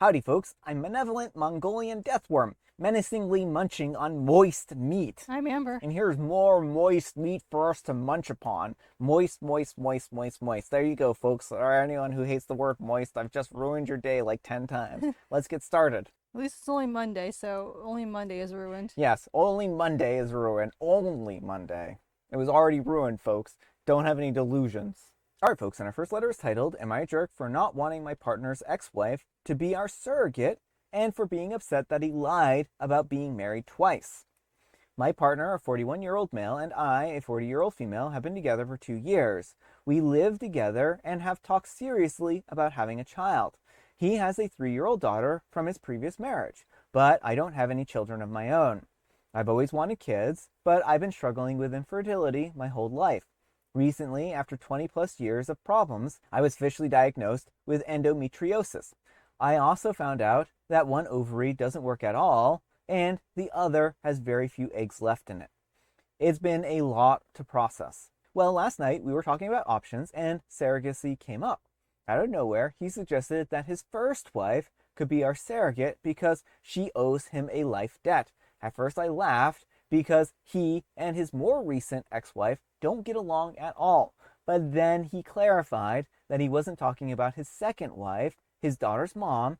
Howdy folks, I'm Benevolent Mongolian Deathworm, menacingly munching on moist meat. I'm Amber. And here's more moist meat for us to munch upon. Moist, moist, moist, moist, moist. There you go, folks. Or anyone who hates the word moist, I've just ruined your day like 10 times. Let's get started. At least it's only Monday, so only Monday is ruined. Yes, only Monday is ruined. Only Monday. It was already ruined, folks. Don't have any delusions. Alright folks, and our first letter is titled, Am I a Jerk for Not Wanting My Partner's Ex-Wife to Be Our Surrogate and for Being Upset That He Lied About Being Married Twice? My partner, a 41-year-old male, and I, a 40-year-old female, have been together for 2 years. We live together and have talked seriously about having a child. He has a 3-year-old daughter from his previous marriage, but I don't have any children of my own. I've always wanted kids, but I've been struggling with infertility my whole life. Recently, after 20 plus years of problems, I was officially diagnosed with endometriosis. I also found out that one ovary doesn't work at all, and the other has very few eggs left in it. It's been a lot to process. Well, last night we were talking about options and surrogacy came up. Out of nowhere, he suggested that his first wife could be our surrogate because she owes him a life debt. At first I laughed because he and his more recent ex-wife don't get along at all. But then he clarified that he wasn't talking about his second wife, his daughter's mom.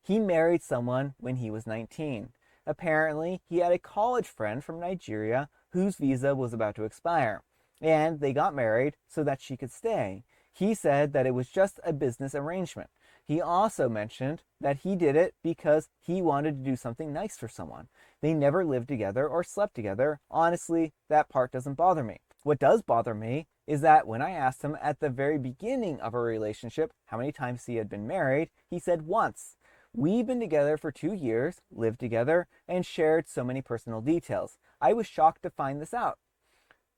He married someone when he was 19. Apparently, he had a college friend from Nigeria whose visa was about to expire, and they got married so that she could stay. He said that it was just a business arrangement. He also mentioned that he did it because he wanted to do something nice for someone. They never lived together or slept together. Honestly, that part doesn't bother me. What does bother me is that when I asked him at the very beginning of our relationship how many times he had been married, he said once. We've been together for 2 years, lived together, and shared so many personal details. I was shocked to find this out.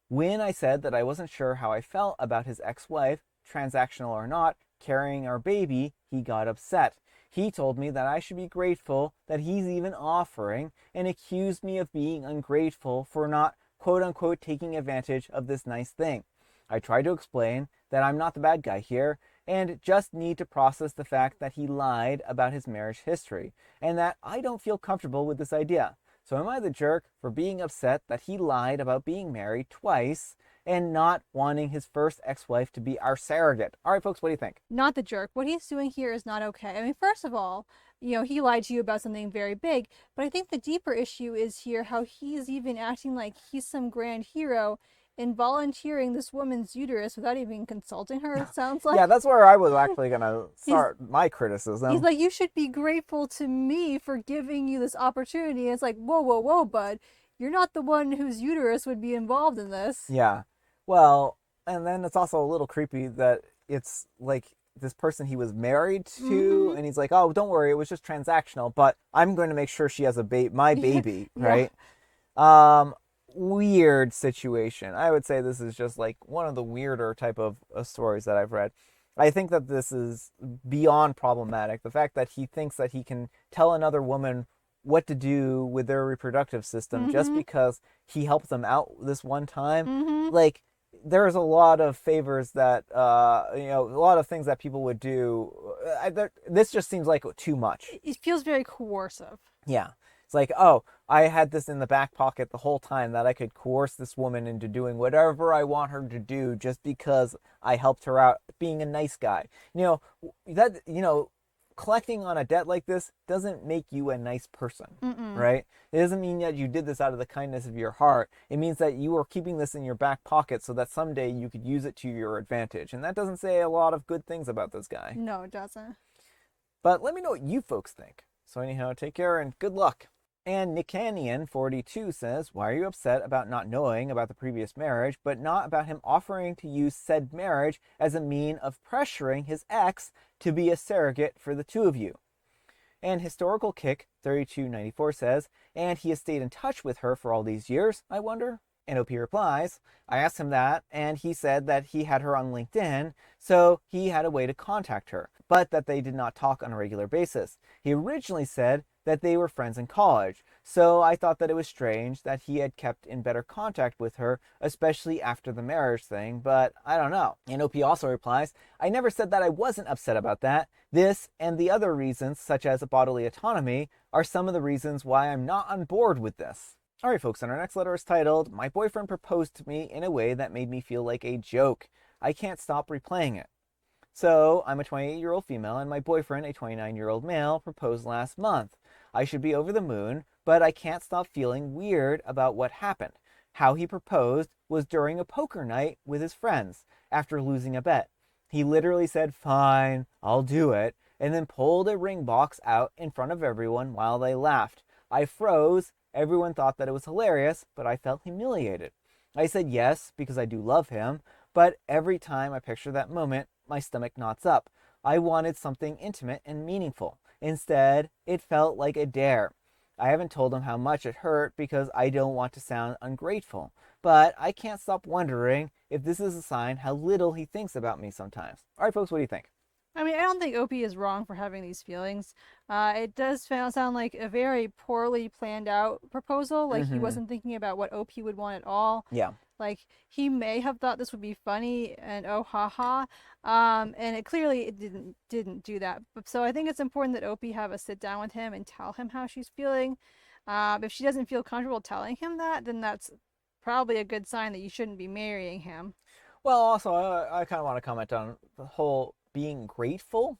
When I said that I wasn't sure how I felt about his ex-wife, transactional or not, carrying our baby, he got upset. He told me that I should be grateful that he's even offering and accused me of being ungrateful for not quote-unquote taking advantage of this nice thing. I tried to explain that I'm not the bad guy here and just need to process the fact that he lied about his marriage history and that I don't feel comfortable with this idea. So am I the jerk for being upset that he lied about being married twice and not wanting his first ex-wife to be our surrogate? All right, folks, what do you think? Not the jerk. What he's doing here is not okay. I mean, first of all, he lied to you about something very big, but I think the deeper issue is here how he's even acting like he's some grand hero and volunteering this woman's uterus without even consulting her, it sounds like. Yeah, that's where I was actually going to start my criticism. He's like, you should be grateful to me for giving you this opportunity. And it's like, whoa, whoa, whoa, bud. You're not the one whose uterus would be involved in this. Yeah. Well, and then it's also a little creepy that it's like this person he was married to, and he's like, oh, don't worry, it was just transactional, but I'm going to make sure she has my baby, right? Weird situation. I would say this is just like one of the weirder type of stories that I've read. I think that this is beyond problematic. The fact that he thinks that he can tell another woman what to do with their reproductive system just because he helped them out this one time. Like, there's a lot of favors that, a lot of things that people would do. This just seems like too much. It feels very coercive. Yeah. It's like, oh, I had this in the back pocket the whole time that I could coerce this woman into doing whatever I want her to do just because I helped her out being a nice guy. Collecting on a debt like this doesn't make you a nice person, right? It doesn't mean that you did this out of the kindness of your heart. It means that you are keeping this in your back pocket so that someday you could use it to your advantage. And that doesn't say a lot of good things about this guy. No, it doesn't. But let me know what you folks think. So anyhow, take care and good luck. And Nicanian42 says, why are you upset about not knowing about the previous marriage, but not about him offering to use said marriage as a mean of pressuring his ex to be a surrogate for the two of you? And Historical Kick 3294 says, and he has stayed in touch with her for all these years, I wonder? And OP replies, I asked him that, and he said that he had her on LinkedIn, so he had a way to contact her, but that they did not talk on a regular basis. He originally said that they were friends in college, so I thought that it was strange that he had kept in better contact with her, especially after the marriage thing, but I don't know. And OP also replies, I never said that I wasn't upset about that. This and the other reasons, such as bodily autonomy, are some of the reasons why I'm not on board with this. Alright folks, and our next letter is titled, My boyfriend proposed to me in a way that made me feel like a joke. I can't stop replaying it. So, I'm a 28-year-old female and my boyfriend, a 29-year-old male, proposed last month. I should be over the moon, but I can't stop feeling weird about what happened. How he proposed was during a poker night with his friends, after losing a bet. He literally said, fine, I'll do it, and then pulled a ring box out in front of everyone while they laughed. I froze, everyone thought that it was hilarious, but I felt humiliated. I said yes, because I do love him, but every time I picture that moment, my stomach knots up. I wanted something intimate and meaningful. Instead, it felt like a dare. I haven't told him how much it hurt because I don't want to sound ungrateful, but I can't stop wondering if this is a sign how little he thinks about me sometimes. All right, folks, what do you think? I mean, I don't think OP is wrong for having these feelings. It does sound like a very poorly planned out proposal. Like he wasn't thinking about what OP would want at all. Yeah. Like he may have thought this would be funny and oh ha ha, and it didn't do that. So I think it's important that OP have a sit down with him and tell him how she's feeling. If she doesn't feel comfortable telling him that, then that's probably a good sign that you shouldn't be marrying him. Well, also, I kind of want to comment on the whole being grateful.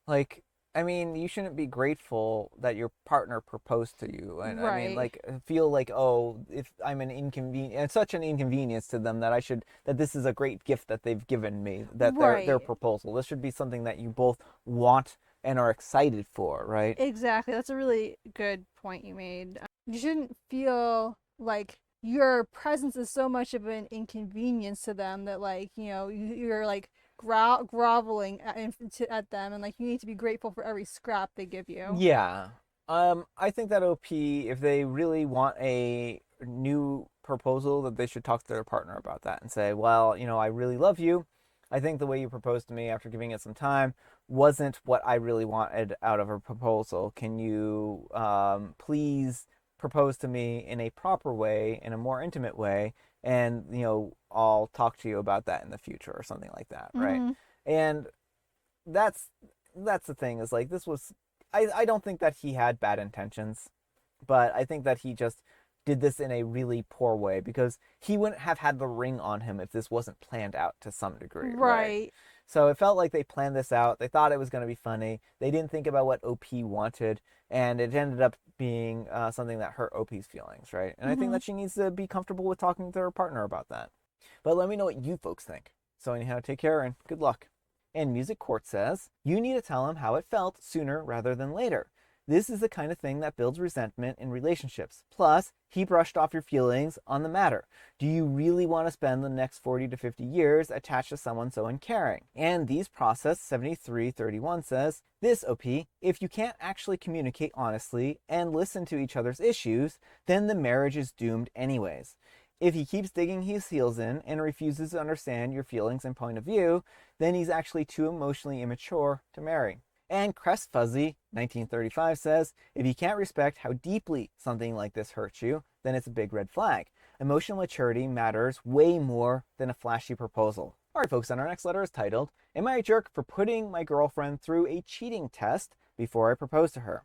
Like, I mean, you shouldn't be grateful that your partner proposed to you. And I mean, Right. like, feel like, oh, if I'm an inconvenience, it's such an inconvenience to them that that this is a great gift that they've given me, that their Right. proposal. This should be something that you both want and are excited for, right? Exactly. That's a really good point you made. You shouldn't feel like your presence is so much of an inconvenience to them that, like, you're like groveling at them, and like you need to be grateful for every scrap they give you. Yeah. I think that OP, if they really want a new proposal, that they should talk to their partner about that and say, well, I really love you. I think the way you proposed to me after giving it some time wasn't what I really wanted out of a proposal. Can you please propose to me in a proper way, in a more intimate way, and I'll talk to you about that in the future or something like that, right? Mm-hmm. And that's that's the thing, is like, this was, I don't think that he had bad intentions, but I think that he just did this in a really poor way, because he wouldn't have had the ring on him if this wasn't planned out to some degree, right? Right. So it felt like they planned this out. They thought it was going to be funny. They didn't think about what OP wanted, and it ended up being something that hurt OP's feelings, right? And I think Mm-hmm. that she needs to be comfortable with talking to her partner about that. But let me know what you folks think. So anyhow, take care and good luck. And Music Court says, you need to tell him how it felt sooner rather than later. This is the kind of thing that builds resentment in relationships. Plus, he brushed off your feelings on the matter. Do you really want to spend the next 40 to 50 years attached to someone so uncaring? And These Process 7331 says, this OP, if you can't actually communicate honestly and listen to each other's issues, then the marriage is doomed anyways. If he keeps digging his heels in and refuses to understand your feelings and point of view, then he's actually too emotionally immature to marry. And Crest Fuzzy 1935 says, if you can't respect how deeply something like this hurts you, then it's a big red flag. Emotional maturity matters way more than a flashy proposal. Alright folks, and our next letter is titled, Am I a jerk for putting my girlfriend through a cheating test before I propose to her?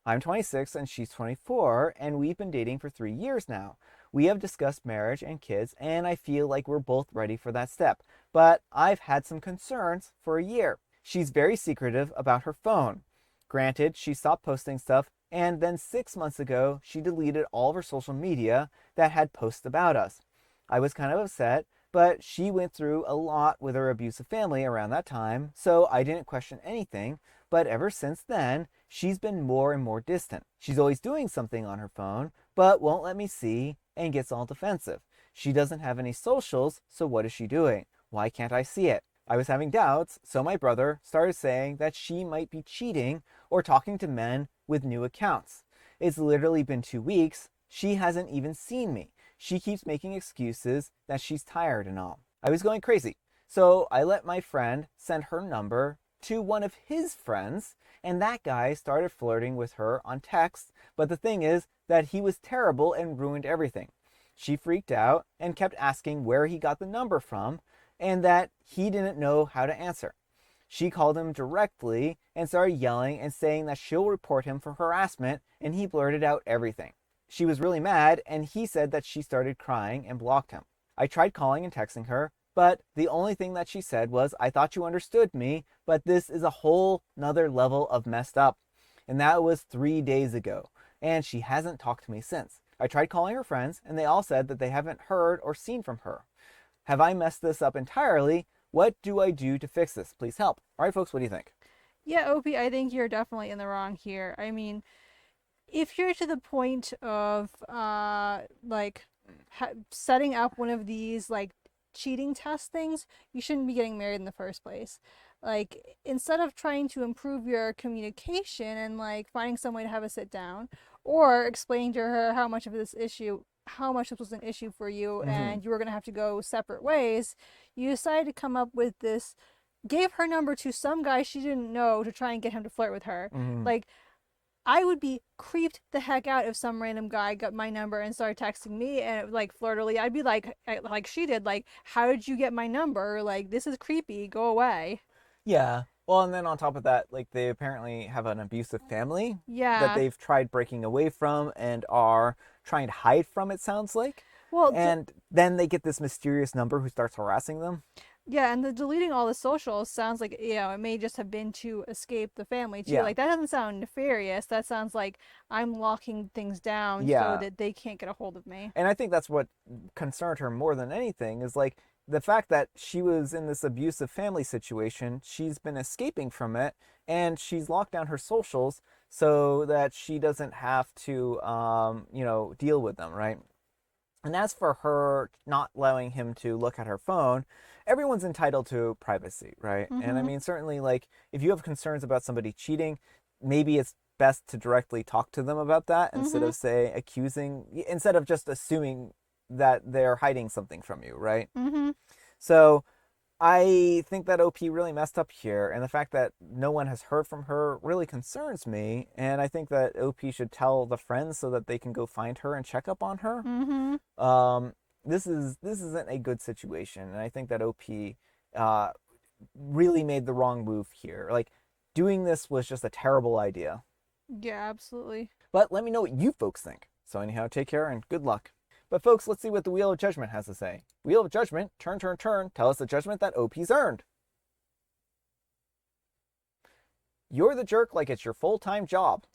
I'm 26 and she's 24, and we've been dating for 3 years now. We have discussed marriage and kids, and I feel like we're both ready for that step. But I've had some concerns for a year. She's very secretive about her phone. Granted, she stopped posting stuff, and then 6 months ago, she deleted all of her social media that had posts about us. I was kind of upset, but she went through a lot with her abusive family around that time, so I didn't question anything. But ever since then, she's been more and more distant. She's always doing something on her phone, but won't let me see and gets all defensive. She doesn't have any socials, so what is she doing? Why can't I see it? I was having doubts, so my brother started saying that she might be cheating or talking to men with new accounts. It's literally been 2 weeks. She hasn't even seen me. She keeps making excuses that she's tired and all. I was going crazy. So I let my friend send her number to one of his friends, and that guy started flirting with her on text, but the thing is that he was terrible and ruined everything. She freaked out and kept asking where he got the number from, and that he didn't know how to answer. She called him directly and started yelling and saying that she'll report him for harassment, and he blurted out everything. She was really mad, and he said that she started crying and blocked him. I tried calling and texting her, but the only thing that she said was, "I thought you understood me, but this is a whole nother level of messed up." And that was 3 days ago, and she hasn't talked to me since. I tried calling her friends, and they all said that they haven't heard or seen from her. Have I messed this up entirely? What do I do to fix this? Please help. All right, folks, what do you think? Yeah, Opie, I think you're definitely in the wrong here. I mean, if you're to the point of setting up one of these like cheating test things, you shouldn't be getting married in the first place. Like, instead of trying to improve your communication and like finding some way to have a sit down or explaining to her how much this was an issue for you and you were going to have to go separate ways, you decided to come up with this, gave her number to some guy she didn't know to try and get him to flirt with her. Like, I would be creeped the heck out if some random guy got my number and started texting me and like flirtily. I'd be like she did, like, how did you get my number? Like, this is creepy. Go away. Yeah. Well, and then on top of that, like, they apparently have an abusive family that Yeah. they've tried breaking away from and are trying to hide from, it sounds like. Well, And then they get this mysterious number who starts harassing them. yeah, and the deleting all the socials sounds like, it may just have been to escape the family too. Yeah. Like, that doesn't sound nefarious. That sounds like I'm locking things down so Yeah. that they can't get a hold of me. And I think that's what concerned her more than anything is like the fact that she was in this abusive family situation. She's been escaping from it, and she's locked down her socials so that she doesn't have to, deal with them, right? And as for her not allowing him to look at her phone, everyone's entitled to privacy, right? And I mean, certainly, like, if you have concerns about somebody cheating, maybe it's best to directly talk to them about that instead of, say, instead of just assuming that they're hiding something from you, right? So I think that OP really messed up here, and the fact that no one has heard from her really concerns me. And I think that OP should tell the friends so that they can go find her and check up on her. This isn't a good situation, and I think that OP really made the wrong move here. Like, doing this was just a terrible idea. Yeah, absolutely. But let me know what you folks think. So anyhow, take care and good luck. But folks, let's see what the Wheel of Judgment has to say. Wheel of Judgment, turn, turn, turn. Tell us the judgment that OP's earned. You're the jerk like it's your full-time job.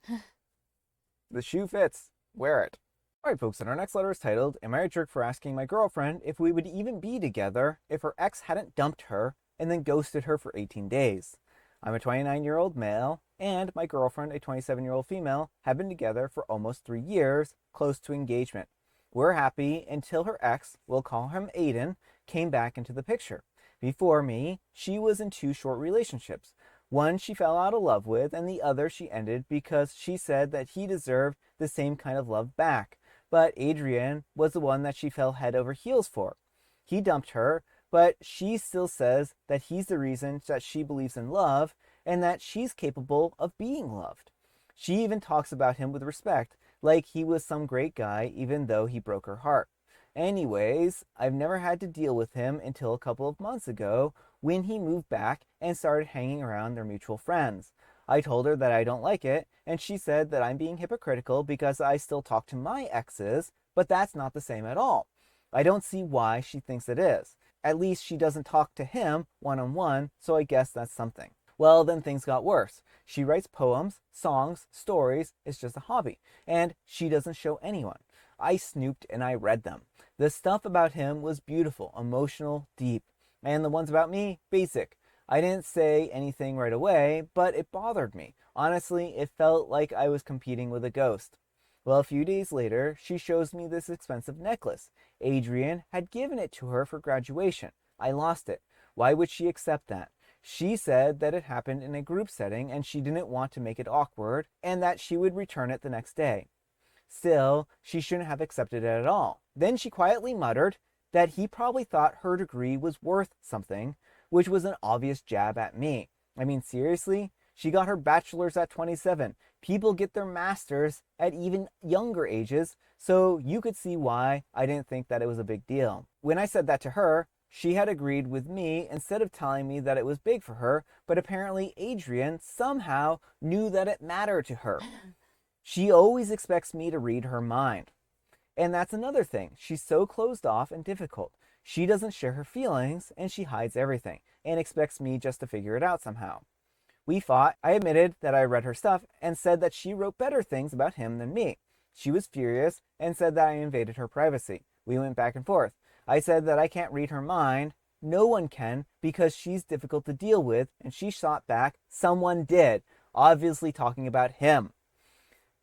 The shoe fits. Wear it. Alright folks, and our next letter is titled, Am I a jerk for asking my girlfriend if we would even be together if her ex hadn't dumped her and then ghosted her for 18 days? I'm a 29-year-old male, and my girlfriend, a 27-year-old female, have been together for almost 3 years, close to engagement. We're happy until her ex, we'll call him Aiden, came back into the picture. Before me, she was in 2 short relationships. One she fell out of love with, and the other she ended because she said that he deserved the same kind of love back. But Adrian was the one that she fell head over heels for. He dumped her, but she still says that he's the reason that she believes in love and that she's capable of being loved. She even talks about him with respect, like he was some great guy even though he broke her heart. Anyways, I've never had to deal with him until a couple of months ago when he moved back and started hanging around their mutual friends. I told her that I don't like it, and she said that I'm being hypocritical because I still talk to my exes, but that's not the same at all. I don't see why she thinks it is. At least she doesn't talk to him one-on-one, so I guess that's something. Well, then things got worse. She writes poems, songs, stories, it's just a hobby, and she doesn't show anyone. I snooped and I read them. The stuff about him was beautiful, emotional, deep, and the ones about me, basic. I didn't say anything right away, but it bothered me. Honestly, it felt like I was competing with a ghost. Well, a few days later, she shows me this expensive necklace. Adrian had given it to her for graduation. I lost it. Why would she accept that? She said that it happened in a group setting and she didn't want to make it awkward and that she would return it the next day. Still, she shouldn't have accepted it at all. Then she quietly muttered that he probably thought her degree was worth something, which was an obvious jab at me. I mean, seriously? She got her bachelor's at 27. People get their masters at even younger ages, so you could see why I didn't think that it was a big deal. When I said that to her, she had agreed with me instead of telling me that it was big for her, but apparently Adrian somehow knew that it mattered to her. She always expects me to read her mind. And that's another thing. She's so closed off and difficult. She doesn't share her feelings and she hides everything and expects me just to figure it out somehow. We fought. I admitted that I read her stuff and said that she wrote better things about him than me. She was furious and said that I invaded her privacy. We went back and forth. I said that I can't read her mind. No one can because she's difficult to deal with, and she shot back, someone did, obviously talking about him.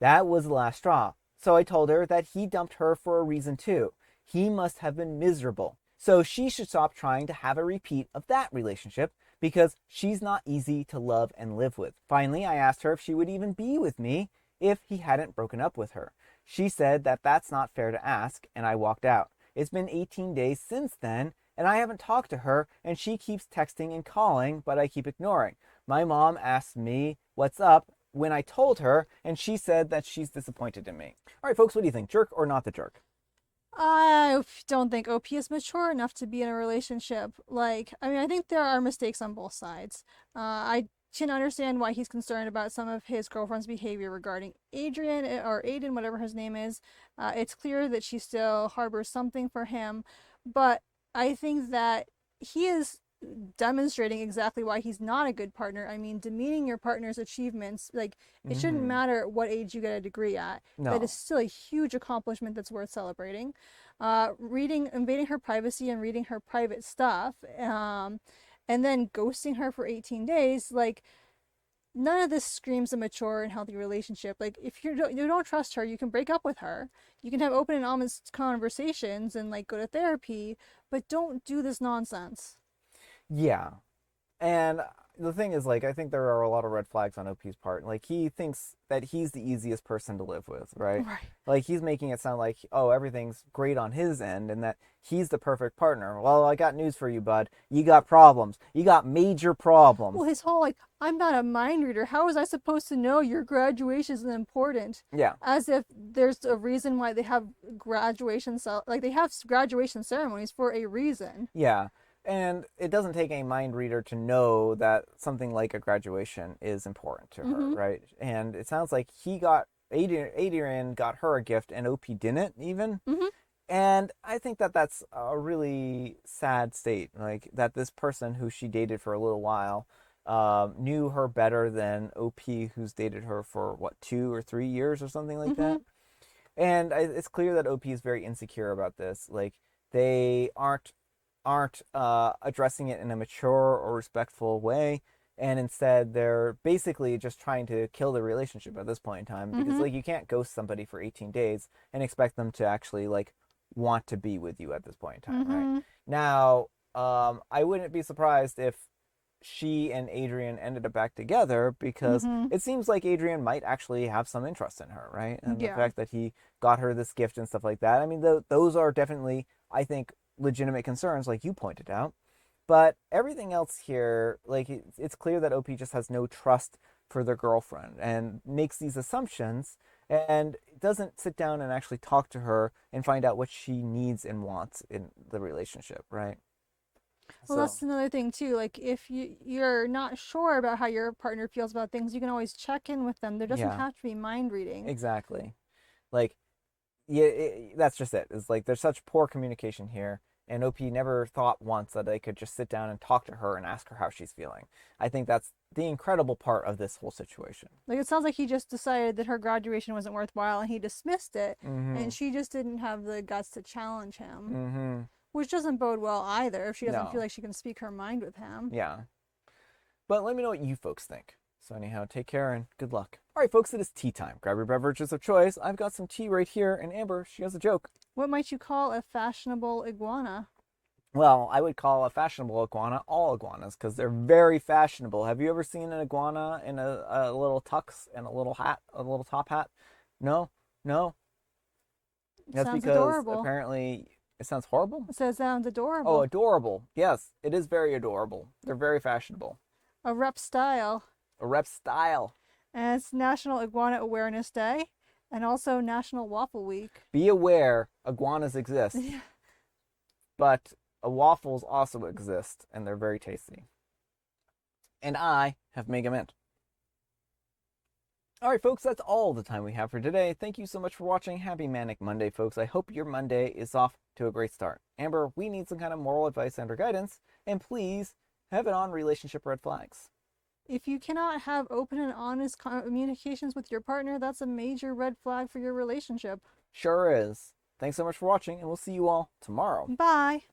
That was the last straw. So I told her that he dumped her for a reason too. He must have been miserable. So she should stop trying to have a repeat of that relationship because she's not easy to love and live with. Finally, I asked her if she would even be with me if he hadn't broken up with her. She said that that's not fair to ask, and I walked out. It's been 18 days since then, and I haven't talked to her, and she keeps texting and calling, but I keep ignoring. My mom asked me what's up when I told her, and she said that she's disappointed in me. All right, folks, what do you think? Jerk or not the jerk? I don't think OP is mature enough to be in a relationship. I think there are mistakes on both sides. I can understand why he's concerned about some of his girlfriend's behavior regarding Adrian or Aiden, whatever his name is. It's clear that she still harbors something for him, but I think that he is demonstrating exactly why he's not a good partner. I mean, demeaning your partner's achievements, it shouldn't matter at what age you get a degree at. That No. is still a huge accomplishment that's worth celebrating. Invading her privacy and reading her private stuff, and then ghosting her for 18 days, none of this screams a mature and healthy relationship. If you don't trust her, you can break up with her. You can have open and honest conversations and go to therapy, but don't do this nonsense. Yeah. And the thing is, I think there are a lot of red flags on OP's part. He thinks that he's the easiest person to live with, right? Right. He's making it sound like, oh, everything's great on his end and that he's the perfect partner. Well, I got news for you, bud. You got problems. You got major problems. Well, his whole I'm not a mind reader. How was I supposed to know your graduation isn't important? Yeah. As if there's a reason why they have they have graduation ceremonies for a reason. Yeah. And it doesn't take a mind reader to know that something like a graduation is important to her, Mm-hmm. right? And it sounds like Adrian got her a gift and OP didn't even. Mm-hmm. And I think that that's a really sad state. That this person who she dated for a little while knew her better than OP, who's dated her for, what, 2 or 3 years or something like Mm-hmm. that. And it's clear that OP is very insecure about this. They aren't addressing it in a mature or respectful way, and instead they're basically just trying to kill the relationship at this point in time because Mm-hmm. you can't ghost somebody for 18 days and expect them to actually want to be with you at this point in time, right? Mm-hmm. Now, I wouldn't be surprised if she and Adrian ended up back together because Mm-hmm. it seems like Adrian might actually have some interest in her, right? And the Yeah. fact that he got her this gift and stuff like that. I mean, those are definitely, I think, legitimate concerns, like you pointed out. But everything else here, it's clear that OP just has no trust for their girlfriend and makes these assumptions and doesn't sit down and actually talk to her and find out what she needs and wants in the relationship, right? Well, So, that's another thing too. If you're not sure about how your partner feels about things, you can always check in with them. There doesn't yeah, have to be mind reading. exactly. Like, yeah, that's just it. It's there's such poor communication here, and OP never thought once that they could just sit down and talk to her and ask her how she's feeling. I think that's the incredible part of this whole situation. It sounds like he just decided that her graduation wasn't worthwhile and he dismissed it, Mm-hmm. and she just didn't have the guts to challenge him, Mm-hmm. which doesn't bode well either if she doesn't feel No. like she can speak her mind with him. Yeah. But let me know what you folks think. So anyhow, take care and good luck. All right, folks, it is tea time. Grab your beverages of choice. I've got some tea right here, and Amber, she has a joke. What might you call a fashionable iguana? Well, I would call a fashionable iguana all iguanas because they're very fashionable. Have you ever seen an iguana in a little tux and a little hat, a little top hat? No? No? It That's sounds because adorable. apparently it sounds horrible. It says sounds Oh, adorable. adorable. Yes, it is very adorable. They're very fashionable. A rep style. A rep style. And it's National Iguana Awareness Day and also National Waffle Week. Be aware, iguanas exist, but waffles also exist, and they're very tasty. And I have Mega Mint. All right, folks, that's all the time we have for today. Thank you so much for watching. Happy Manic Monday, folks. I hope your Monday is off to a great start. Amber, we need some kind of moral advice and or guidance, and please have it on relationship red flags. If you cannot have open and honest communications with your partner, that's a major red flag for your relationship. Sure is. Thanks so much for watching, and we'll see you all tomorrow. Bye.